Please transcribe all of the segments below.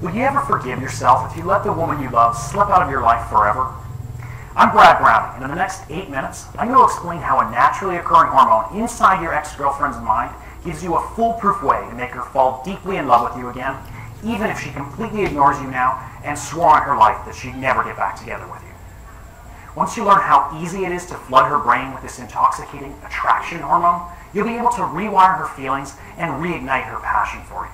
Would you ever forgive yourself if you let the woman you love slip out of your life forever? I'm Brad Browning, and in the next 8 minutes, I'm going to explain how a naturally occurring hormone inside your ex-girlfriend's mind gives you a foolproof way to make her fall deeply in love with you again, even if she completely ignores you now and swore on her life that she'd never get back together with you. Once you learn how easy it is to flood her brain with this intoxicating attraction hormone, you'll be able to rewire her feelings and reignite her passion for you.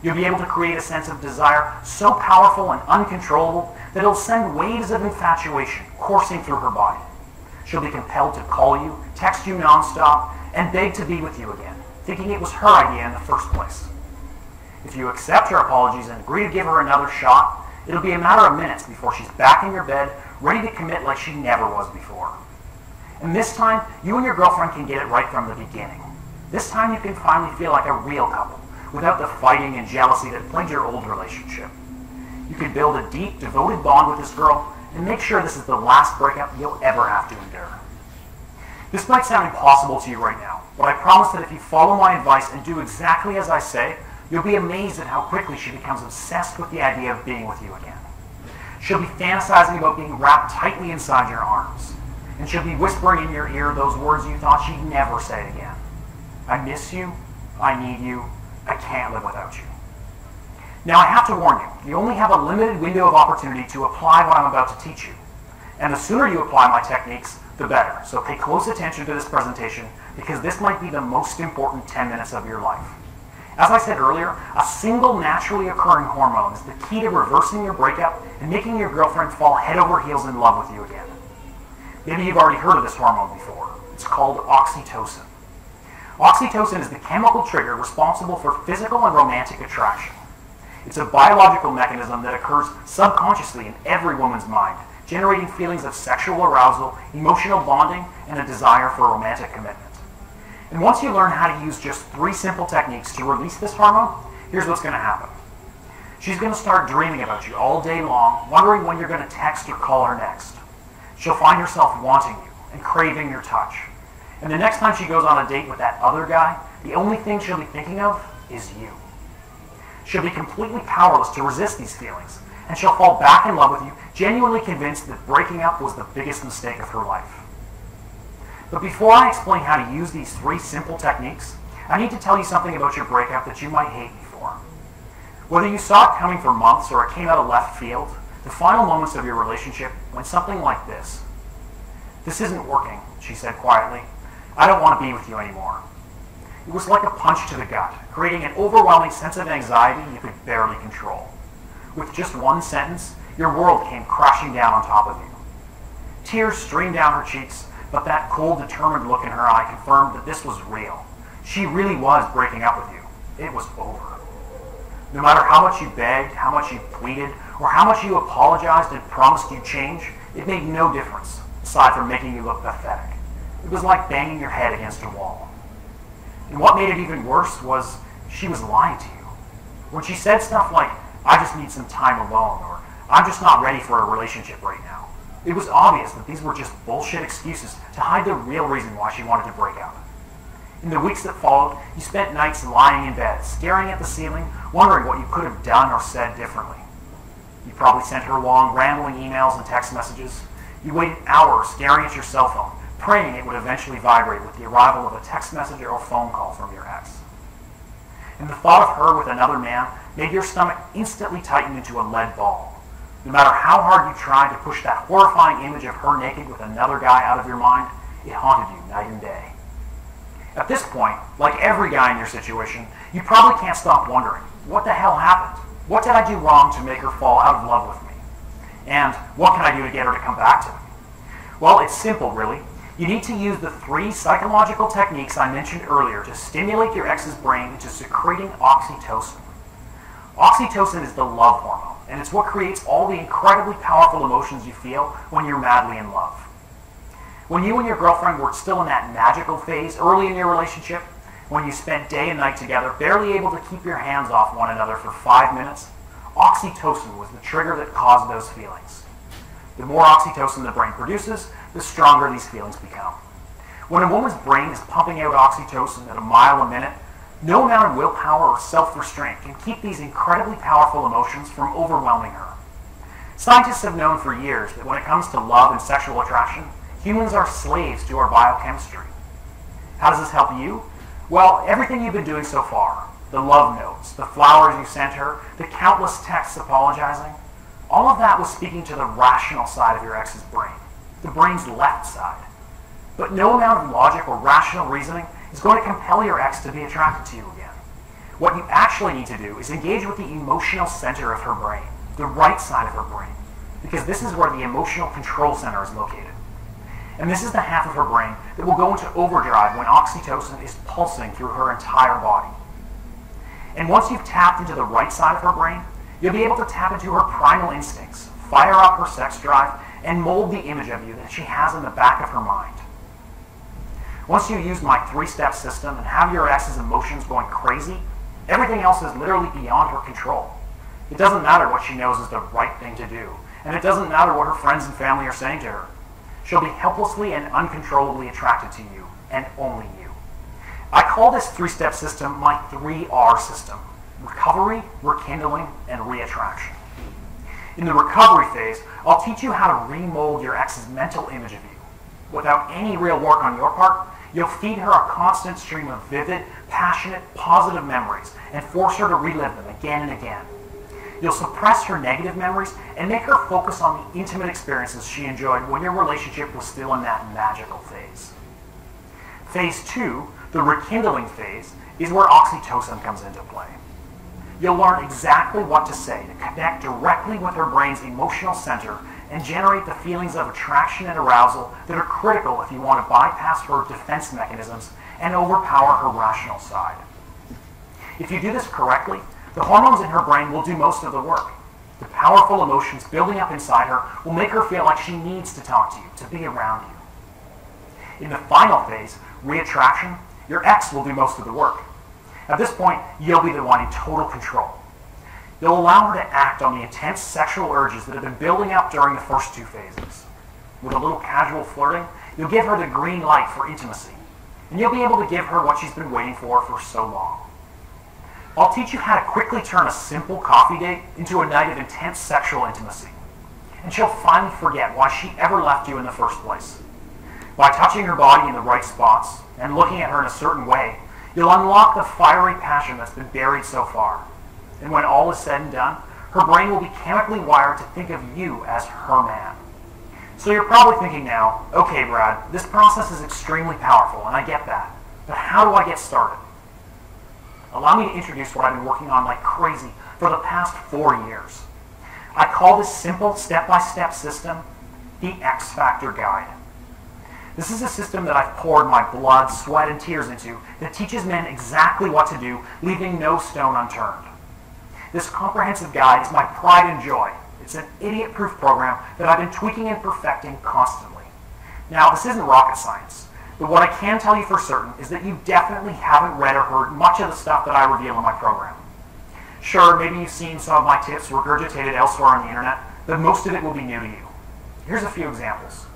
You'll be able to create a sense of desire so powerful and uncontrollable that it'll send waves of infatuation coursing through her body. She'll be compelled to call you, text you nonstop, and beg to be with you again, thinking it was her idea in the first place. If you accept her apologies and agree to give her another shot, it'll be a matter of minutes before she's back in your bed, ready to commit like she never was before. And this time, you and your girlfriend can get it right from the beginning. This time you can finally feel like a real couple, without the fighting and jealousy that plagued your old relationship. You can build a deep, devoted bond with this girl and make sure this is the last breakup you'll ever have to endure. This might sound impossible to you right now, but I promise that if you follow my advice and do exactly as I say, you'll be amazed at how quickly she becomes obsessed with the idea of being with you again. She'll be fantasizing about being wrapped tightly inside your arms, and she'll be whispering in your ear those words you thought she'd never say again. I miss you, I need you, I can't live without you. Now I have to warn you, you only have a limited window of opportunity to apply what I'm about to teach you. And the sooner you apply my techniques, the better. So pay close attention to this presentation because this might be the most important 10 minutes of your life. As I said earlier, a single naturally occurring hormone is the key to reversing your breakup and making your girlfriend fall head over heels in love with you again. Maybe you've already heard of this hormone before. It's called oxytocin. Oxytocin is the chemical trigger responsible for physical and romantic attraction. It's a biological mechanism that occurs subconsciously in every woman's mind, generating feelings of sexual arousal, emotional bonding, and a desire for romantic commitment. And once you learn how to use just 3 simple techniques to release this hormone, here's what's going to happen. She's going to start dreaming about you all day long, wondering when you're going to text or call her next. She'll find herself wanting you and craving your touch. And the next time she goes on a date with that other guy, the only thing she'll be thinking of is you. She'll be completely powerless to resist these feelings, and she'll fall back in love with you, genuinely convinced that breaking up was the biggest mistake of her life. But before I explain how to use these 3 simple techniques, I need to tell you something about your breakup that you might hate me for. Whether you saw it coming for months or it came out of left field, the final moments of your relationship went something like this. "This isn't working," she said quietly. "I don't want to be with you anymore." It was like a punch to the gut, creating an overwhelming sense of anxiety you could barely control. With just one sentence, your world came crashing down on top of you. Tears streamed down her cheeks, but that cold, determined look in her eye confirmed that this was real. She really was breaking up with you. It was over. No matter how much you begged, how much you pleaded, or how much you apologized and promised you'd change, it made no difference, aside from making you look pathetic. It was like banging your head against a wall. And what made it even worse was she was lying to you. When she said stuff like, "I just need some time alone," or "I'm just not ready for a relationship right now," it was obvious that these were just bullshit excuses to hide the real reason why she wanted to break up. In the weeks that followed, you spent nights lying in bed, staring at the ceiling, wondering what you could have done or said differently. You probably sent her long, rambling emails and text messages. You waited hours staring at your cell phone, praying it would eventually vibrate with the arrival of a text message or phone call from your ex. And the thought of her with another man made your stomach instantly tighten into a lead ball. No matter how hard you tried to push that horrifying image of her naked with another guy out of your mind, it haunted you night and day. At this point, like every guy in your situation, you probably can't stop wondering, what the hell happened? What did I do wrong to make her fall out of love with me? And what can I do to get her to come back to me? Well, it's simple, really. You need to use the 3 psychological techniques I mentioned earlier to stimulate your ex's brain into secreting oxytocin. Oxytocin is the love hormone, and it's what creates all the incredibly powerful emotions you feel when you're madly in love. When you and your girlfriend were still in that magical phase early in your relationship, when you spent day and night together, barely able to keep your hands off one another for 5 minutes, oxytocin was the trigger that caused those feelings. The more oxytocin the brain produces, the stronger these feelings become. When a woman's brain is pumping out oxytocin at a mile a minute, No amount of willpower or self-restraint can keep these incredibly powerful emotions from overwhelming her. Scientists have known for years that when it comes to love and sexual attraction, humans are slaves to our biochemistry. How does this help you? Well, everything you've been doing so far, the love notes, the flowers you sent her, the countless texts apologizing, all of that was speaking to the rational side of your ex's brain, the brain's left side. But no amount of logic or rational reasoning is going to compel your ex to be attracted to you again. What you actually need to do is engage with the emotional center of her brain, the right side of her brain, because this is where the emotional control center is located. And this is the half of her brain that will go into overdrive when oxytocin is pulsing through her entire body. And once you've tapped into the right side of her brain, you'll be able to tap into her primal instincts, fire up her sex drive, and mold the image of you that she has in the back of her mind. Once you use my 3-step system and have your ex's emotions going crazy, everything else is literally beyond her control. It doesn't matter what she knows is the right thing to do, and it doesn't matter what her friends and family are saying to her. She'll be helplessly and uncontrollably attracted to you, and only you. I call this 3-step system my 3R system: recovery, rekindling, and reattraction. In the recovery phase, I'll teach you how to remold your ex's mental image of you. Without any real work on your part, you'll feed her a constant stream of vivid, passionate, positive memories and force her to relive them again and again. You'll suppress her negative memories and make her focus on the intimate experiences she enjoyed when your relationship was still in that magical phase. Phase 2, the rekindling phase, is where oxytocin comes into play. You'll learn exactly what to say to connect directly with her brain's emotional center and generate the feelings of attraction and arousal that are critical if you want to bypass her defense mechanisms and overpower her rational side. If you do this correctly, the hormones in her brain will do most of the work. The powerful emotions building up inside her will make her feel like she needs to talk to you, to be around you. In the final phase, reattraction, your ex will do most of the work. At this point, you'll be the one in total control. You'll allow her to act on the intense sexual urges that have been building up during the first 2 phases. With a little casual flirting, you'll give her the green light for intimacy, and you'll be able to give her what she's been waiting for so long. I'll teach you how to quickly turn a simple coffee date into a night of intense sexual intimacy, and she'll finally forget why she ever left you in the first place. By touching her body in the right spots and looking at her in a certain way, you'll unlock the fiery passion that's been buried so far. And when all is said and done, her brain will be chemically wired to think of you as her man. So you're probably thinking now, okay Brad, this process is extremely powerful, and I get that, but how do I get started? Allow me to introduce what I've been working on like crazy for the past 4 years. I call this simple step-by-step system the X Factor Guide. This is a system that I've poured my blood, sweat, and tears into that teaches men exactly what to do, leaving no stone unturned. This comprehensive guide is my pride and joy. It's an idiot-proof program that I've been tweaking and perfecting constantly. Now, this isn't rocket science, but what I can tell you for certain is that you definitely haven't read or heard much of the stuff that I reveal in my program. Sure, maybe you've seen some of my tips regurgitated elsewhere on the internet, but most of it will be new to you. Here's a few examples.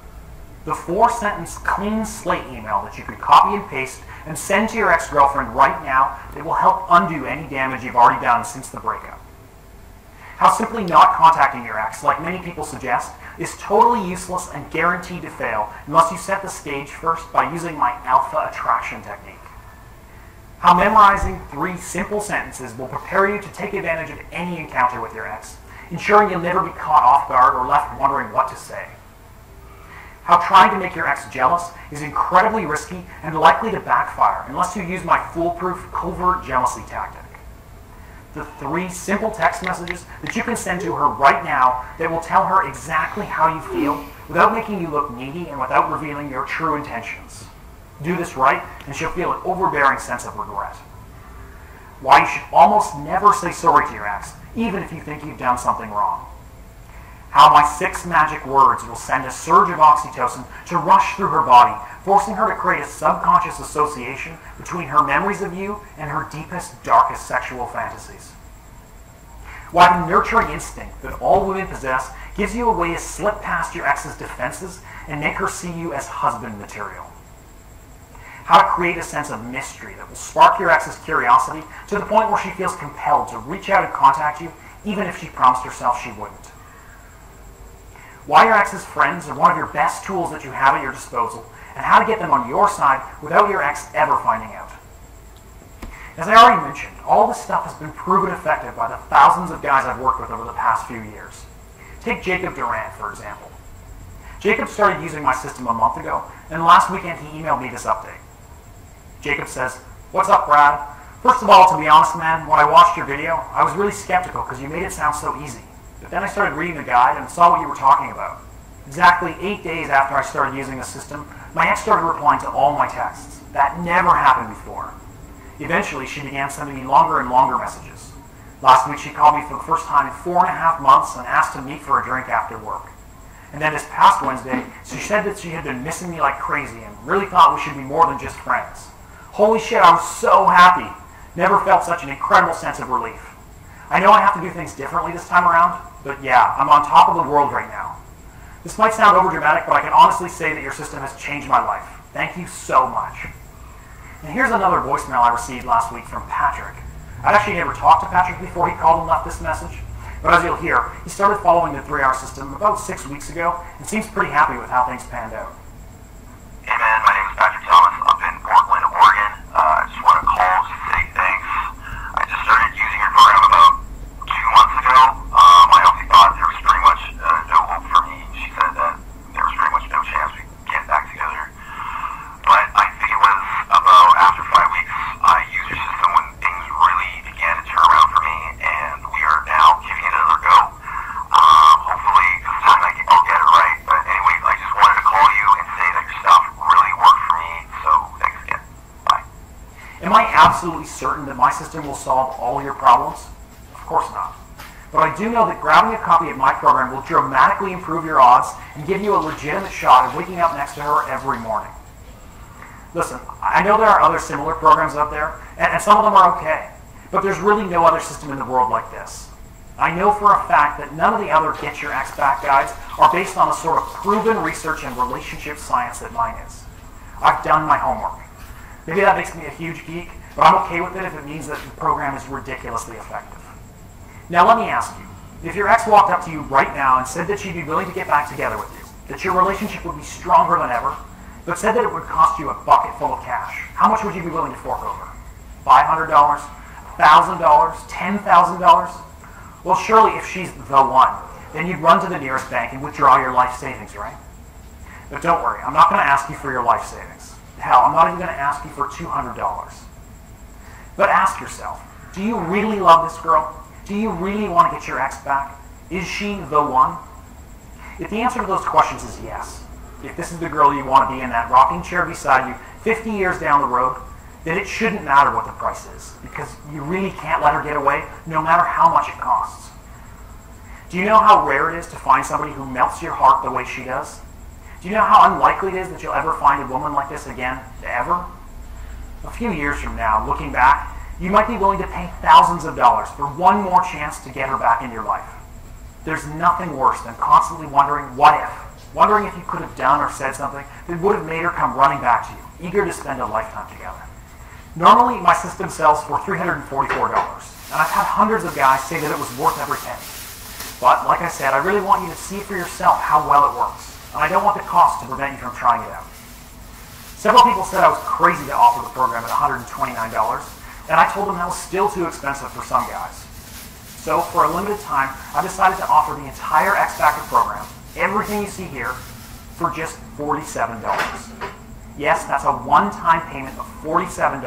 The 4-sentence clean slate email that you could copy and paste and send to your ex-girlfriend right now that will help undo any damage you've already done since the breakup. How simply not contacting your ex, like many people suggest, is totally useless and guaranteed to fail unless you set the stage first by using my alpha attraction technique. How memorizing 3 simple sentences will prepare you to take advantage of any encounter with your ex, ensuring you'll never be caught off guard or left wondering what to say. How trying to make your ex jealous is incredibly risky and likely to backfire unless you use my foolproof covert jealousy tactic. The 3 simple text messages that you can send to her right now that will tell her exactly how you feel without making you look needy and without revealing your true intentions. Do this right and she'll feel an overbearing sense of regret. Why you should almost never say sorry to your ex, even if you think you've done something wrong. How my 6 magic words will send a surge of oxytocin to rush through her body, forcing her to create a subconscious association between her memories of you and her deepest, darkest sexual fantasies. Why the nurturing instinct that all women possess gives you a way to slip past your ex's defenses and make her see you as husband material. how to create a sense of mystery that will spark your ex's curiosity to the point where she feels compelled to reach out and contact you, even if she promised herself she wouldn't. Why your ex's friends are one of your best tools that you have at your disposal, and how to get them on your side without your ex ever finding out. As I already mentioned, all this stuff has been proven effective by the thousands of guys I've worked with over the past few years. Take Jacob Durant, for example. Jacob started using my system a month ago, and last weekend he emailed me this update. Jacob says, "What's up, Brad? First of all, to be honest, man, when I watched your video, I was really skeptical because you made it sound so easy. But then I started reading the guide and saw what you were talking about. Exactly 8 days after I started using the system, my ex started replying to all my texts. That never happened before. Eventually, she began sending me longer and longer messages. Last week, she called me for the first time in 4.5 months and asked to meet for a drink after work. And then this past Wednesday, she said that she had been missing me like crazy and really thought we should be more than just friends. Holy shit, I was so happy. Never felt such an incredible sense of relief. I know I have to do things differently this time around, but yeah, I'm on top of the world right now. This might sound overdramatic, but I can honestly say that your system has changed my life. Thank you so much." And here's another voicemail I received last week from Patrick. I'd actually never talked to Patrick before he called and left this message, but as you'll hear, he started following the 3R system about 6 weeks ago and seems pretty happy with how things panned out. Hey man, my name is Patrick Thomas. I'm in Portland, Oregon. I just want to call to say thanks. I just started using your program about 2 months ago. I honestly thought there was pretty much no hope for me. She said that there was pretty much no chance we'd get back together. But I think it was about after 5 weeks I used your system when things really began to turn around for me, and we are now giving it another go. Hopefully this time I'll get it right. But anyways, I just wanted to call you and say that your stuff really worked for me, so thanks again. Bye. Am I absolutely certain that my system will solve all your problems? Of course not. But I do know that grabbing a copy of my program will dramatically improve your odds and give you a legitimate shot at waking up next to her every morning. Listen, I know there are other similar programs out there, and some of them are okay, but there's really no other system in the world like this. I know for a fact that none of the other Get Your Ex Back guides are based on the sort of proven research and relationship science that mine is. I've done my homework. Maybe that makes me a huge geek, but I'm okay with it if it means that the program is ridiculously effective. Now let me ask you, if your ex walked up to you right now and said that she'd be willing to get back together with you, that your relationship would be stronger than ever, but said that it would cost you a bucket full of cash, how much would you be willing to fork over? $500? $1,000? $10,000? Well, surely if she's the one, then you'd run to the nearest bank and withdraw your life savings, right? But don't worry, I'm not going to ask you for your life savings. Hell, I'm not even going to ask you for $200. But ask yourself, do you really love this girl? Do you really want to get your ex back? Is she the one? If the answer to those questions is yes, if this is the girl you want to be in that rocking chair beside you 50 years down the road, then it shouldn't matter what the price is, because you really can't let her get away no matter how much it costs. Do you know how rare it is to find somebody who melts your heart the way she does? Do you know how unlikely it is that you'll ever find a woman like this again, ever? A few years from now, looking back, you might be willing to pay thousands of dollars for one more chance to get her back in your life. There's nothing worse than constantly wondering what if, wondering if you could have done or said something that would have made her come running back to you, eager to spend a lifetime together. Normally, my system sells for $344, and I've had hundreds of guys say that it was worth every penny. But, like I said, I really want you to see for yourself how well it works, and I don't want the cost to prevent you from trying it out. Several people said I was crazy to offer the program at $129, and I told them that was still too expensive for some guys. So, for a limited time, I decided to offer the entire X-Factor program, everything you see here, for just $47. Yes, that's a one-time payment of $47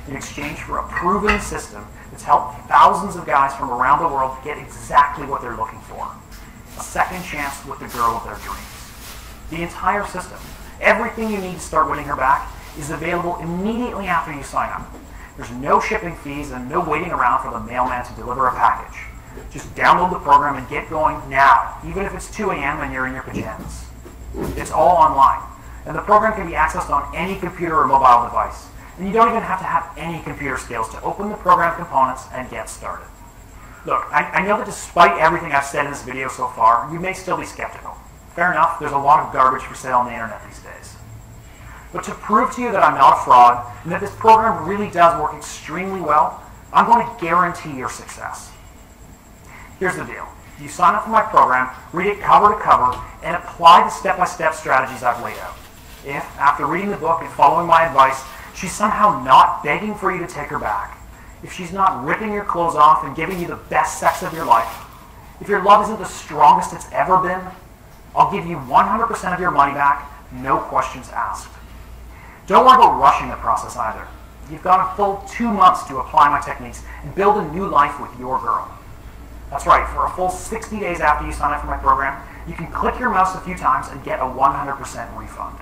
in exchange for a proven system that's helped thousands of guys from around the world get exactly what they're looking for. A second chance with the girl of their dreams. The entire system, everything you need to start winning her back, is available immediately after you sign up. There's no shipping fees and no waiting around for the mailman to deliver a package. Just download the program and get going now, even if it's 2 a.m. and you're in your pajamas. It's all online, and the program can be accessed on any computer or mobile device, and you don't even have to have any computer skills to open the program components and get started. Look, I know that despite everything I've said in this video so far, you may still be skeptical. Fair enough, there's a lot of garbage for sale on the internet these days. But to prove to you that I'm not a fraud and that this program really does work extremely well, I'm going to guarantee your success. Here's the deal. You sign up for my program, read it cover to cover, and apply the step-by-step strategies I've laid out. If, after reading the book and following my advice, she's somehow not begging for you to take her back, if she's not ripping your clothes off and giving you the best sex of your life, if your love isn't the strongest it's ever been, I'll give you 100% of your money back, no questions asked. Don't worry about rushing the process either. You've got a full 2 months to apply my techniques and build a new life with your girl. That's right, for a full 60 days after you sign up for my program, you can click your mouse a few times and get a 100% refund.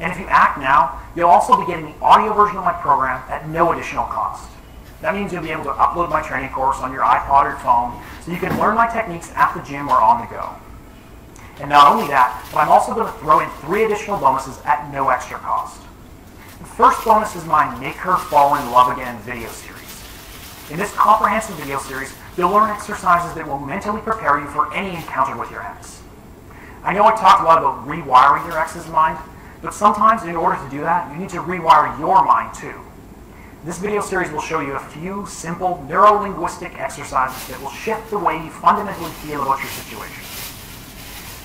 And if you act now, you'll also be getting the audio version of my program at no additional cost. That means you'll be able to upload my training course on your iPod or phone so you can learn my techniques at the gym or on the go. And not only that, but I'm also going to throw in 3 additional bonuses at no extra cost. The first bonus is my Make Her Fall in Love Again video series. In this comprehensive video series, you'll learn exercises that will mentally prepare you for any encounter with your ex. I know I talked a lot about rewiring your ex's mind, but sometimes in order to do that, you need to rewire your mind too. This video series will show you a few simple neuro-linguistic exercises that will shift the way you fundamentally feel about your situation.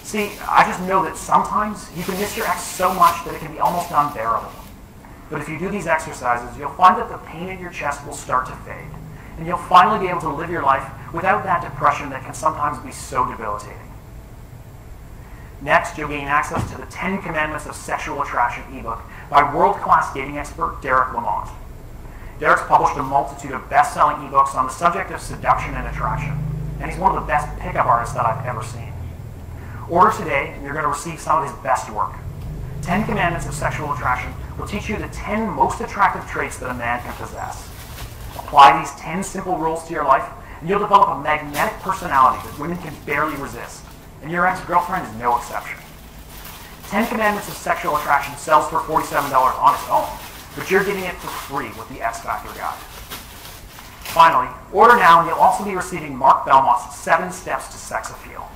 See, I just know that sometimes you can miss your ex so much that it can be almost unbearable. But if you do these exercises, you'll find that the pain in your chest will start to fade, and you'll finally be able to live your life without that depression that can sometimes be so debilitating. Next, you'll gain access to the 10 Commandments of Sexual Attraction ebook by world-class dating expert Derek Lamont. Derek's published a multitude of best-selling ebooks on the subject of seduction and attraction, and he's one of the best pickup artists that I've ever seen. Order today, and you're going to receive some of his best work. 10 Commandments of Sexual Attraction will teach you the 10 most attractive traits that a man can possess. Apply these 10 simple rules to your life, and you'll develop a magnetic personality that women can barely resist, and your ex-girlfriend is no exception. 10 Commandments of Sexual Attraction sells for $47 on its own, but you're getting it for free with the X Factor Guide. Finally, order now and you'll also be receiving Mark Belmont's 7 Steps to Sex Appeal.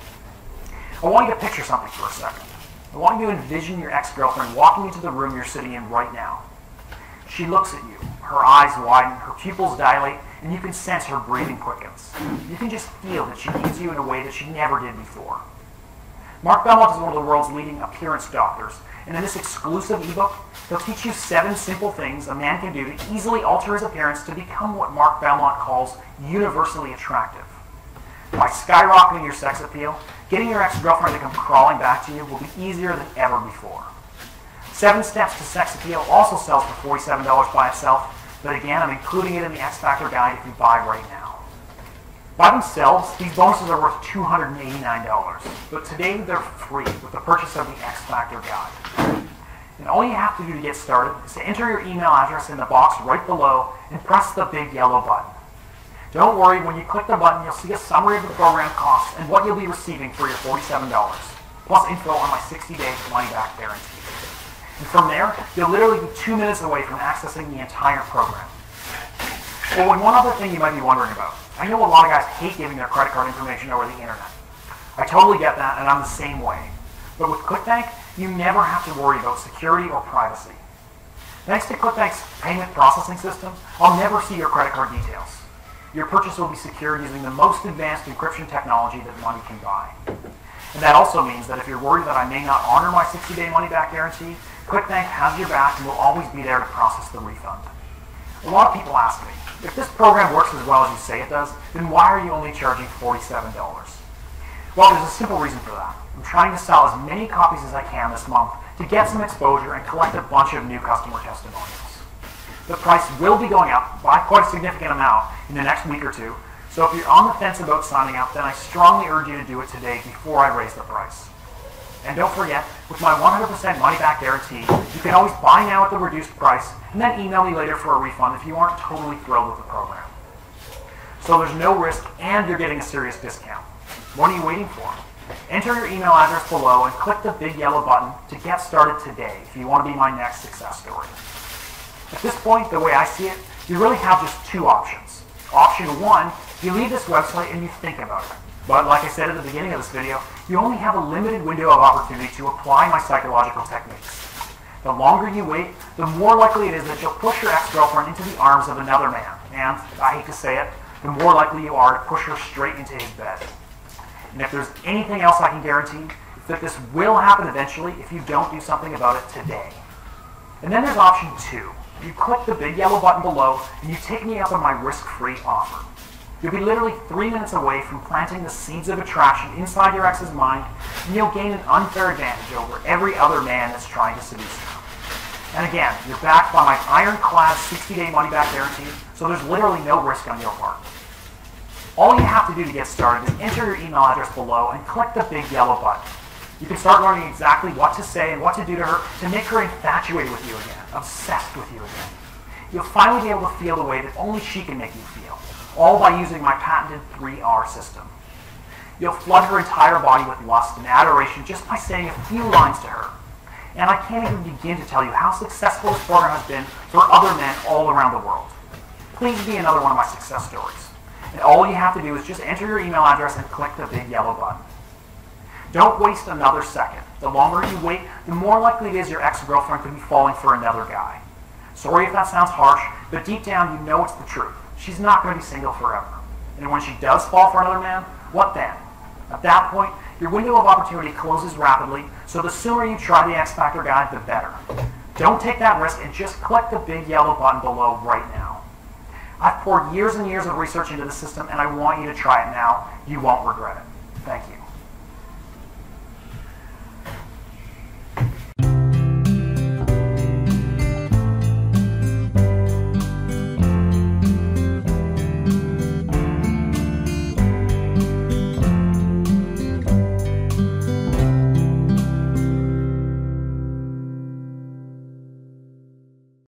I want you to picture something for a second. I want you to envision your ex-girlfriend walking into the room you're sitting in right now. She looks at you, her eyes widen, her pupils dilate, and you can sense her breathing quickens. You can just feel that she needs you in a way that she never did before. Mark Belmont is one of the world's leading appearance doctors, and in this exclusive ebook, he'll teach you 7 simple things a man can do to easily alter his appearance to become what Mark Belmont calls universally attractive. By skyrocketing your sex appeal, getting your ex-girlfriend to come crawling back to you will be easier than ever before. 7 Steps to Sex Appeal also sells for $47 by itself, but again, I'm including it in the X Factor Guide if you buy right now. By themselves, these bonuses are worth $289, but today they're free with the purchase of the X Factor Guide. And all you have to do to get started is to enter your email address in the box right below and press the big yellow button. Don't worry, when you click the button, you'll see a summary of the program costs and what you'll be receiving for your $47, plus info on my 60-day money-back guarantee. And from there, you'll literally be 2 minutes away from accessing the entire program. Oh, and one other thing you might be wondering about. I know a lot of guys hate giving their credit card information over the internet. I totally get that, and I'm the same way. But with ClickBank, you never have to worry about security or privacy. Thanks to ClickBank's payment processing system, I'll never see your credit card details. Your purchase will be secured using the most advanced encryption technology that money can buy. And that also means that if you're worried that I may not honor my 60-day money-back guarantee, ClickBank has your back and will always be there to process the refund. A lot of people ask me, if this program works as well as you say it does, then why are you only charging $47? Well, there's a simple reason for that. I'm trying to sell as many copies as I can this month to get some exposure and collect a bunch of new customer testimonials. The price will be going up by quite a significant amount in the next week or 2, so if you're on the fence about signing up, then I strongly urge you to do it today before I raise the price. And don't forget, with my 100% money-back guarantee, you can always buy now at the reduced price and then email me later for a refund if you aren't totally thrilled with the program. So there's no risk and you're getting a serious discount. What are you waiting for? Enter your email address below and click the big yellow button to get started today if you want to be my next success story. At this point, the way I see it, you really have just 2 options. Option 1, you leave this website and you think about it. But like I said at the beginning of this video, you only have a limited window of opportunity to apply my psychological techniques. The longer you wait, the more likely it is that you'll push your ex-girlfriend into the arms of another man. And, I hate to say it, the more likely you are to push her straight into his bed. And if there's anything else I can guarantee, it's that this will happen eventually if you don't do something about it today. And then there's option 2. You click the big yellow button below and you take me up on my risk-free offer. You'll be literally 3 minutes away from planting the seeds of attraction inside your ex's mind, and you'll gain an unfair advantage over every other man that's trying to seduce you. And again, you're backed by my ironclad 60-day money-back guarantee, so there's literally no risk on your part. All you have to do to get started is enter your email address below and click the big yellow button. You can start learning exactly what to say and what to do to her to make her infatuated with you again, obsessed with you again. You'll finally be able to feel the way that only she can make you feel, all by using my patented 3R system. You'll flood her entire body with lust and adoration just by saying a few lines to her. And I can't even begin to tell you how successful this program has been for other men all around the world. Please be another one of my success stories. And all you have to do is just enter your email address and click the big yellow button. Don't waste another second. The longer you wait, the more likely it is your ex-girlfriend could be falling for another guy. Sorry if that sounds harsh, but deep down you know it's the truth. She's not going to be single forever. And when she does fall for another man, what then? At that point, your window of opportunity closes rapidly, so the sooner you try the X Factor guide, the better. Don't take that risk and just click the big yellow button below right now. I've poured years and years of research into the system, and I want you to try it now. You won't regret it. Thank you.